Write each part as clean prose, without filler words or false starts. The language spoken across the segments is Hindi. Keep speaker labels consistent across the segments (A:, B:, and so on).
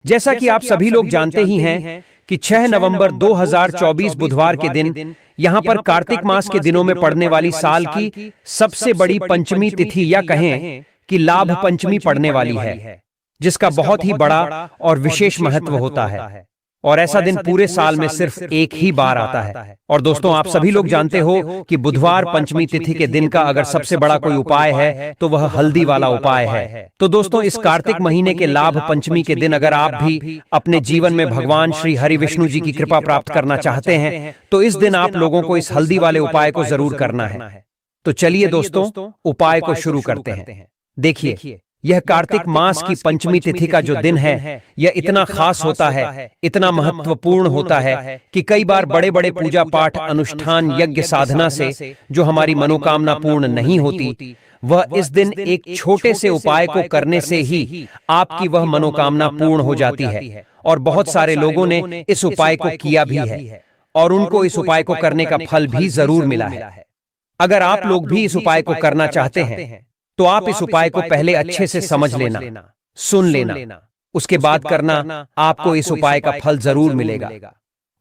A: जैसा कि आप सभी लोग जानते ही हैं कि 6 नवंबर 2024 बुधवार के दिन यहां पर कार्तिक मास के दिनों में पड़ने वाली साल की सबसे बड़ी पंचमी तिथि या कहें कि लाभ पंचमी पड़ने वाली है, जिसका बहुत ही बड़ा और विशेष महत्व होता है। और ऐसा दिन पूरे साल में सिर्फ एक ही बार आता है। और दोस्तों, आप सभी लोग जानते हो कि बुधवार पंचमी तिथि के दिन का अगर सबसे बड़ा कोई उपाय है तो वह हल्दी वाला उपाय है। तो दोस्तों, इस कार्तिक महीने के लाभ पंचमी के दिन अगर आप भी अपने जीवन में भगवान श्री हरि विष्णु जी की कृपा प्राप्त करना चाहते हैं तो इस दिन आप लोगों को इस हल्दी वाले उपाय को जरूर करना है। तो चलिए दोस्तों, उपाय को शुरू करते हैं। देखिए, यह कार्तिक मास की पंचमी तिथि का जो दिन है यह इतना खास होता है, इतना महत्वपूर्ण होता है कि कई बार बड़े बड़े पूजा पाठ, अनुष्ठान, यज्ञ साधना से जो हमारी मनोकामना पूर्ण नहीं होती, वह इस दिन एक छोटे से उपाय को करने से ही आपकी वह मनोकामना पूर्ण हो जाती है। और बहुत सारे लोगों ने इस उपाय को किया भी है और उनको इस उपाय को करने का फल भी जरूर मिला है। अगर आप लोग भी इस उपाय को करना चाहते हैं तो आप इस उपाय को पहले अच्छे से समझ लेना, सुन लेना, उसके बाद करना। आपको इस उपाय का फल जरूर मिलेगा।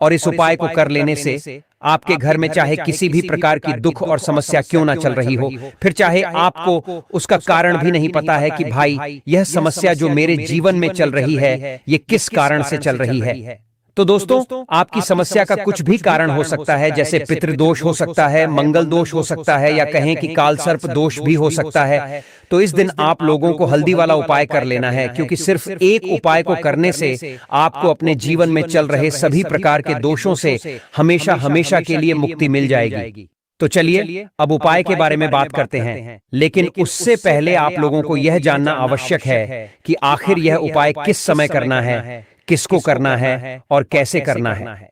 A: और इस उपाय को कर लेने से आपके घर में चाहे किसी भी प्रकार की दुख और समस्या क्यों ना चल रही हो, फिर चाहे आपको उसका कारण भी नहीं पता है कि भाई यह समस्या जो मेरे जीवन में चल रही है ये किस कारण से चल रही है, तो दोस्तों, आपकी समस्या का कुछ भी कारण हो सकता है। जैसे पितृदोष हो सकता है, मंगल दोष हो सकता है, या कहें कि काल सर्प दोष भी हो सकता है। तो इस दिन आप लोगों को हल्दी वाला उपाय कर लेना है, क्योंकि सिर्फ एक उपाय को करने से आपको अपने जीवन में चल रहे सभी प्रकार के दोषों से हमेशा हमेशा के लिए मुक्ति मिल जाएगी। तो चलिए अब उपाय के बारे में बात करते हैं, लेकिन उससे पहले आप लोगों को यह जानना आवश्यक है कि आखिर यह उपाय किस समय करना है, किसको करना है और कैसे करना है।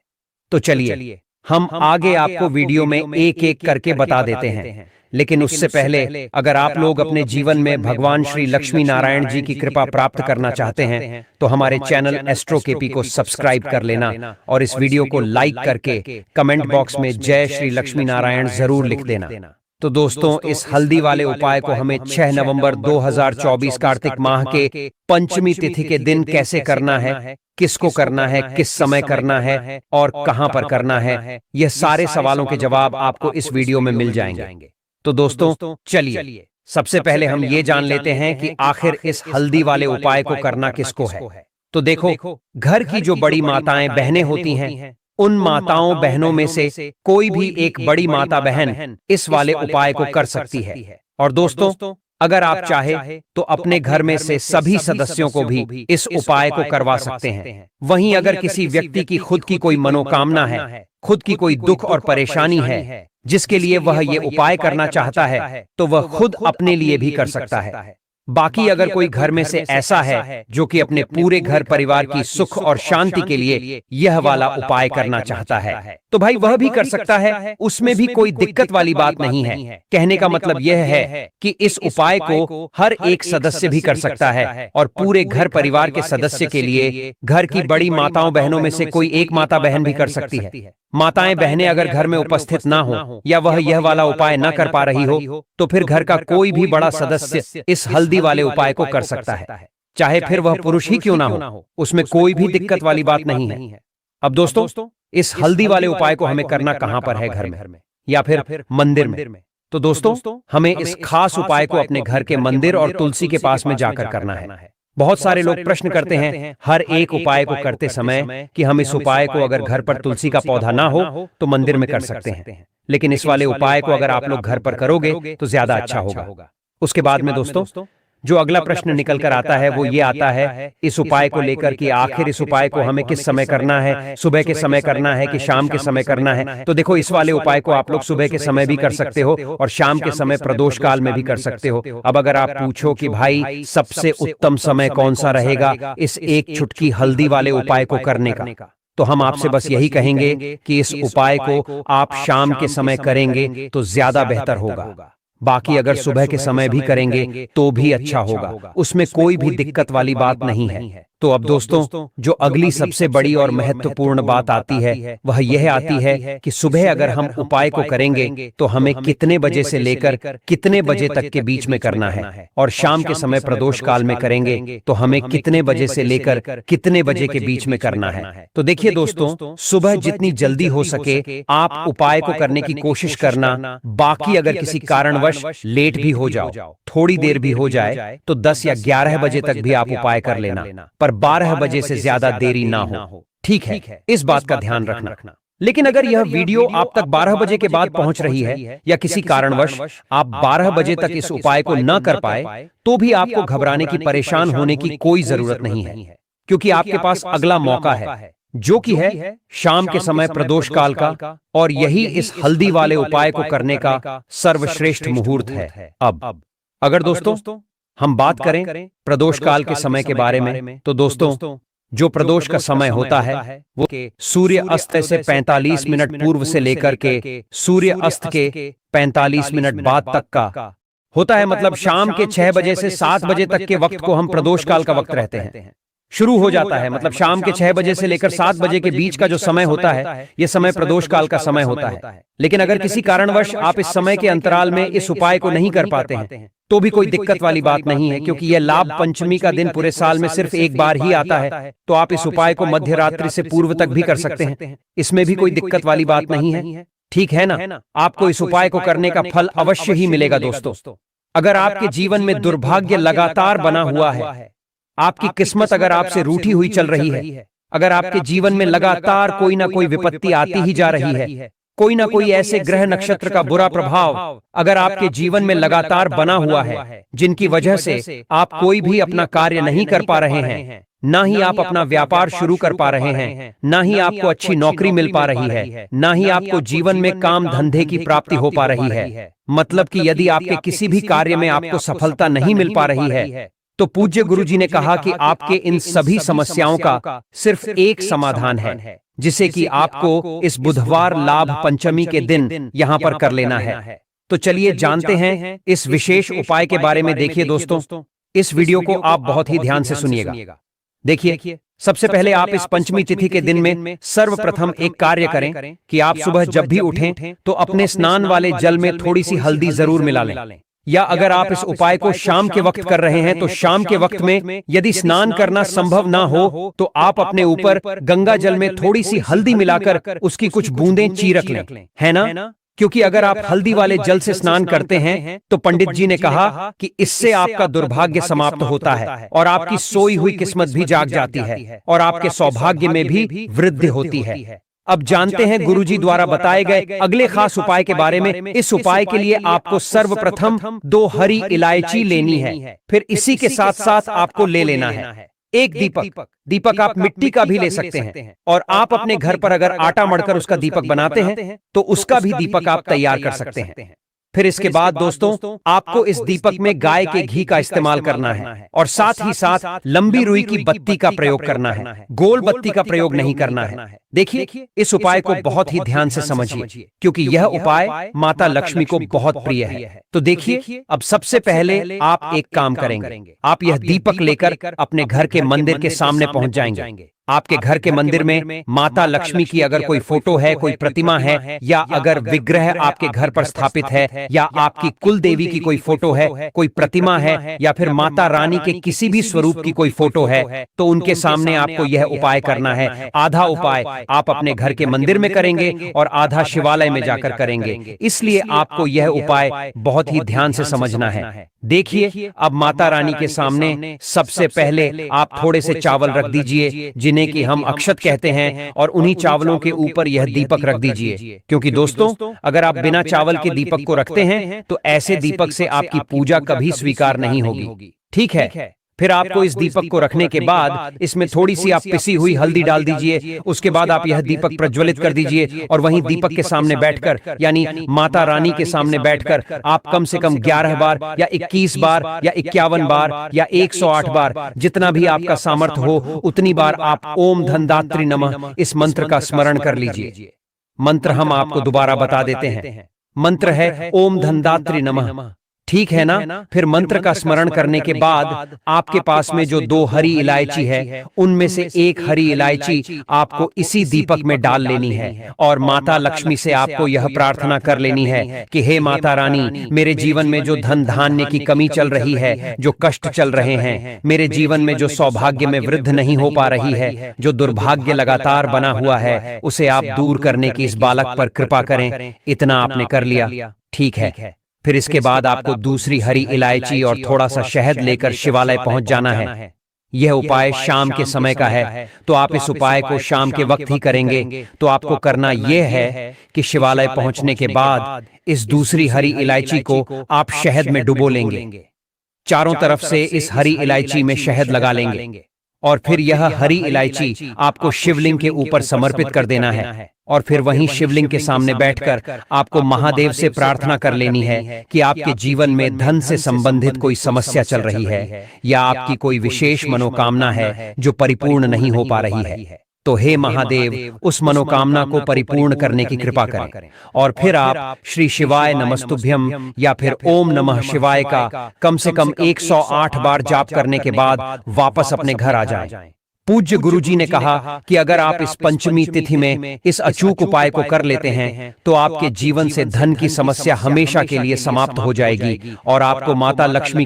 A: तो चलिए हम आगे आपको वीडियो में एक एक करके बता देते हैं। लेकिन उससे पहले अगर आप लोग अपने जीवन में भगवान श्री लक्ष्मी नारायण जी की कृपा प्राप्त करना चाहते हैं तो हमारे चैनल एस्ट्रो केपी को सब्सक्राइब कर लेना और इस वीडियो को लाइक करके कमेंट बॉक्स में जय श्री लक्ष्मी नारायण जरूर लिख देना। तो दोस्तों, इस हल्दी वाले उपाय को हमें 6 नवंबर 2024 कार्तिक माह के पंचमी तिथि के दिन कैसे करना है, किसको करना है, किस समय करना है और कहां पर करना है, यह सारे सवालों के जवाब आपको इस वीडियो में मिल जाएंगे। तो दोस्तों, चलिए सबसे पहले हम ये जान लेते हैं कि आखिर इस हल्दी वाले उपाय को करना किसको है। तो देखो, घर की जो बड़ी माताएं बहनें होती हैं, उन माताओं बहनों में से कोई भी एक बड़ी माता बहन इस वाले उपाय को कर सकती है। और दोस्तों, अगर आप चाहे तो अपने घर में से सभी सदस्यों को भी इस उपाय को करवा सकते हैं। वहीं अगर किसी व्यक्ति की खुद की कोई मनोकामना है, खुद की कोई दुख और परेशानी है जिसके लिए वह ये उपाय करना चाहता है, तो वह खुद अपने लिए भी कर सकता है। बाकी अगर कोई घर में से ऐसा है जो कि अपने पूरे घर परिवार की सुख और शांति के लिए यह वाला उपाय करना चाहता है, तो भाई वह भी कर सकता है, उसमें भी कोई दिक्कत वाली बात नहीं है। कहने का मतलब यह है कि इस उपाय को हर एक सदस्य भी कर सकता है और पूरे घर परिवार के सदस्य के लिए घर की बड़ी माताओं बहनों में से कोई एक माता बहन भी कर सकती है। माताएं बहनें अगर घर में उपस्थित ना हो या वह यह वाला उपाय न कर पा रही हो तो फिर घर का कोई भी बड़ा सदस्य इस हल्दी वाले उपाय को कर सकता है, चाहे फिर वह पुरुष ही क्यों ना हो, उसमें कोई भी दिक्कत वाली बात नहीं है। अब दोस्तों, इस हल्दी वाले उपाय को हमें करना कहां पर है, घर में या फिर मंदिर में। तो दोस्तों, हमें इस खास उपाय को अपने घर के मंदिर और तुलसी के पास में जाकर करना है। बहुत सारे लोग प्रश्न करते हैं हर एक उपाय को करते समय कि हम इस उपाय को अगर घर पर तुलसी का पौधा ना हो तो मंदिर में कर सकते हैं, लेकिन इस वाले उपाय को अगर आप लोग घर पर करोगे तो ज्यादा अच्छा होगा। उसके बाद में दोस्तों, जो अगला प्रश्न निकल कर आता है वो ये आता है इस उपाय को लेकर कि आखिर इस उपाय को हमें किस समय करना है, सुबह के समय करना है कि शाम के समय करना है। तो देखो, इस वाले उपाय को आप लोग सुबह के समय भी कर सकते हो और शाम के समय प्रदोष काल में भी कर सकते हो। अब अगर आप पूछो कि भाई सबसे उत्तम समय कौन सा रहेगा इस एक चुटकी हल्दी वाले उपाय को करने का, तो हम आपसे बस यही कहेंगे कि इस उपाय को आप शाम के समय करेंगे तो ज्यादा बेहतर होगा। बाकी अगर सुबह के समय भी करेंगे तो भी अच्छा होगा, उसमें कोई भी दिक्कत वाली बात नहीं है। तो अब दोस्तों, जो अगली सबसे बड़ी और महत्वपूर्ण बात आती है वह यह आती है कि सुबह अगर हम उपाय को करेंगे तो हमें कितने बजे से लेकर कितने बजे तक के बीच में करना है, और शाम के समय प्रदोष काल में करेंगे तो हमें कितने बजे से लेकर कितने बजे के बीच में करना है। तो देखिए दोस्तों, सुबह जितनी जल्दी हो सके आप उपाय को करने की कोशिश करना। बाकी अगर किसी कारणवश लेट भी हो जाओ, थोड़ी देर भी हो जाए, तो 10 या 11 बजे तक भी आप उपाय कर लेना, पर 12 बजे से ज्यादा देरी ना हो। ठीक है, इस बात का ध्यान रखना। लेकिन अगर यह वीडियो आप तक 12 बजे के बाद पहुंच रही है या किसी कारणवश आप 12 बजे तक इस उपाय को न कर पाए, तो भी आपको घबराने की, परेशान होने की कोई जरूरत नहीं है, क्योंकि आपके पास अगला मौका है, जो कि है शाम के समय प्रदोष काल का, और यही इस हल्दी वाले उपाय को करने का सर्वश्रेष्ठ मुहूर्त है। अब अगर दोस्तों हम बात करें प्रदोष काल के समय के बारे में, तो दोस्तों जो प्रदोष का समय होता है वो सूर्य अस्त से 45 मिनट पूर्व से लेकर के सूर्य अस्त के 45 मिनट बाद तक का होता है। मतलब शाम के 6 बजे से 7 बजे तक के वक्त को हम प्रदोष काल का वक्त रहते हैं। शुरू हो जाता है, मतलब शाम के 6 बजे से लेकर 7 बजे के बीच का जो समय होता है, यह समय प्रदोष काल का समय होता है। लेकिन अगर किसी कारणवश आप इस समय के अंतराल में इस उपाय को नहीं कर पाते हैं, तो भी कोई दिक्कत वाली बात नहीं है, क्योंकि यह लाभ पंचमी का दिन पूरे साल में सिर्फ एक बार ही आता है। तो आप इस उपाय को मध्य रात्रि से पूर्व तक भी कर सकते हैं, इसमें भी कोई दिक्कत वाली बात नहीं है। ठीक है ना? आपको इस उपाय को करने का फल अवश्य ही मिलेगा दोस्तों। अगर आपके जीवन में दुर्भाग्य लगातार बना हुआ है, आपकी किस्मत अगर आपसे रूठी हुई चल रही है, अगर आपके जीवन में लगातार कोई ना कोई विपत्ति आती ही जा रही है, कोई ना कोई ऐसे ग्रह नक्षत्र का बुरा प्रभाव अगर आपके जीवन में लगातार बना हुआ है, जिनकी वजह से आप कोई भी अपना कार्य नहीं कर पा रहे हैं, ना ही आप अपना व्यापार शुरू कर पा रहे हैं, ना ही आपको अच्छी नौकरी मिल पा रही है, ना ही आपको जीवन में काम धंधे की प्राप्ति हो पा रही है, मतलब कि यदि आपके किसी भी कार्य में आपको सफलता नहीं मिल पा रही है, तो पूज्य गुरुजी ने कहा कि आपके इन सभी समस्याओं का सिर्फ एक समाधान है, जिसे कि आपको इस बुधवार लाभ पंचमी के दिन यहां पर कर लेना है। तो चलिए जानते हैं इस विशेष उपाय के बारे में। देखिए दोस्तों, इस वीडियो को आप बहुत ही ध्यान से सुनिएगा। देखिए, सबसे पहले आप इस पंचमी तिथि के दिन में सर्वप्रथम एक कार्य करें कि आप सुबह जब भी उठें तो अपने स्नान वाले जल में थोड़ी सी हल्दी जरूर मिला लें। या अगर आप इस उपाय को शाम के वक्त कर रहे हैं, तो शाम के वक्त में यदि स्नान करना संभव ना हो, तो आप अपने ऊपर गंगा जल में थोड़ी सी हल्दी मिलाकर उसकी कुछ बूंदें चीरक लें, है ना? क्योंकि अगर आप हल्दी वाले जल से स्नान करते हैं, तो पंडित जी ने कहा कि इससे आपका दुर्भाग्य समाप्त होता है और आपकी सोई हुई किस्मत भी जाग जाती है और आपके सौभाग्य में भी वृद्धि होती है। अब जानते हैं गुरुजी द्वारा बताए गए अगले खास उपाय के बारे में। इस उपाय के लिए आपको सर्वप्रथम 2 हरी इलायची लेनी है, फिर इसी के साथ साथ आपको ले लेना है एक दीपक आप मिट्टी का भी ले सकते हैं, और आप अपने घर पर अगर आटा मढ़कर उसका दीपक बनाते हैं तो उसका भी दीपक आप तैयार कर सकते हैं। फिर इसके बाद दोस्तों आपको इस दीपक में गाय के घी का इस्तेमाल करना है, और साथ ही साथ लंबी रुई की बत्ती का प्रयोग करना है, गोल बत्ती का प्रयोग नहीं करना है। देखिए, इस उपाय को बहुत ही ध्यान से समझिए, क्योंकि यह उपाय माता लक्ष्मी को बहुत प्रिय है। तो देखिए, अब सबसे पहले आप एक काम करेंगे, आप यह दीपक लेकर अपने घर के मंदिर के सामने पहुंच जाएंगे। आपके घर के मंदिर में माता लक्ष्मी की अगर कोई फोटो है, कोई प्रतिमा है, या अगर विग्रह आपके घर पर स्थापित है, या आपकी कुल देवी की कोई फोटो है, कोई प्रतिमा है, या फिर माता रानी के किसी भी स्वरूप की कोई फोटो है, तो उनके सामने आपको यह उपाय करना है। आधा उपाय आप अपने घर के मंदिर में करेंगे और आधा शिवालय में जाकर करेंगे। इसलिए आपको यह उपाय बहुत ही ध्यान से समझना है। देखिए, अब माता रानी के सामने सबसे पहले आप थोड़े से चावल रख दीजिए, जिन्हें कि हम अक्षत कहते हैं, और उन्हीं चावलों के ऊपर यह दीपक रख दीजिए। क्योंकि दोस्तों, अगर आप बिना चावल के दीपक को रखते हैं, तो ऐसे दीपक से आपकी पूजा कभी स्वीकार नहीं होगी। ठीक है? फिर आपको इस दीपक को रखने के बाद इसमें थोड़ी सी आप पिसी हुई हल्दी डाल दीजिए। उसके बाद आप यह दीपक प्रज्वलित कर दीजिए, और वहीं दीपक के सामने बैठकर, यानी माता रानी के सामने बैठकर, आप कम से कम 11 बार या 21 बार या 51 बार या 108 बार, जितना भी आपका सामर्थ्य हो उतनी बार आप ओम धनदात्री नमः इस मंत्र का स्मरण कर लीजिए। मंत्र हम आपको दोबारा बता देते हैं। मंत्र है ओम धनदात्री नमः। ठीक है ना? फिर मंत्र का स्मरण करने के बाद आपके पास में जो 2 हरी इलायची है, उनमें से एक हरी इलायची आपको इसी दीपक में डाल लेनी है और माता लक्ष्मी से आपको यह प्रार्थना कर लेनी है कि हे माता रानी, मेरे जीवन में जो धन धान्य की कमी चल रही है, जो कष्ट चल रहे हैं, मेरे जीवन में जो सौभाग्य में वृद्धि नहीं हो पा रही है, जो दुर्भाग्य लगातार बना हुआ है, उसे आप दूर करने की इस बालक पर कृपा करें। इतना आपने कर लिया, ठीक है। फिर इसके बाद आपको दूसरी हरी इलायची और थोड़ा सा शहद लेकर शिवालय पहुंच जाना है। यह उपाय शाम के समय का है, तो आप इस उपाय को शाम के वक्त ही करेंगे। तो आपको करना यह है कि शिवालय पहुंचने के बाद इस दूसरी हरी इलायची को आप शहद में डुबो लेंगे। चारों तरफ से इस हरी इलायची में शहद लगा लेंगे और फिर यह हरी इलायची आपको शिवलिंग के ऊपर समर्पित कर देना है और फिर वहीं शिवलिंग के सामने बैठकर आपको महादेव से प्रार्थना कर लेनी है कि आपके जीवन में धन से संबंधित कोई समस्या चल रही है या आपकी कोई विशेष मनोकामना है जो परिपूर्ण नहीं हो पा रही है। तो हे महादेव, उस मनोकामना को परिपूर्ण करने की कृपा करें। और फिर आप श्री शिवाय नमस्तुभ्यम या फिर ओम नमः शिवाय का कम से कम 108 बार जाप करने के बाद वापस अपने घर आ जाएं। पूज्य गुरुजी ने कहा कि अगर आप इस पंचमी तिथि में इस अचूक उपाय को कर लेते हैं तो आपके जीवन से धन की समस्या हमेशा के लिए समाप्त हो जाएगी और आपको माता लक्ष्मी की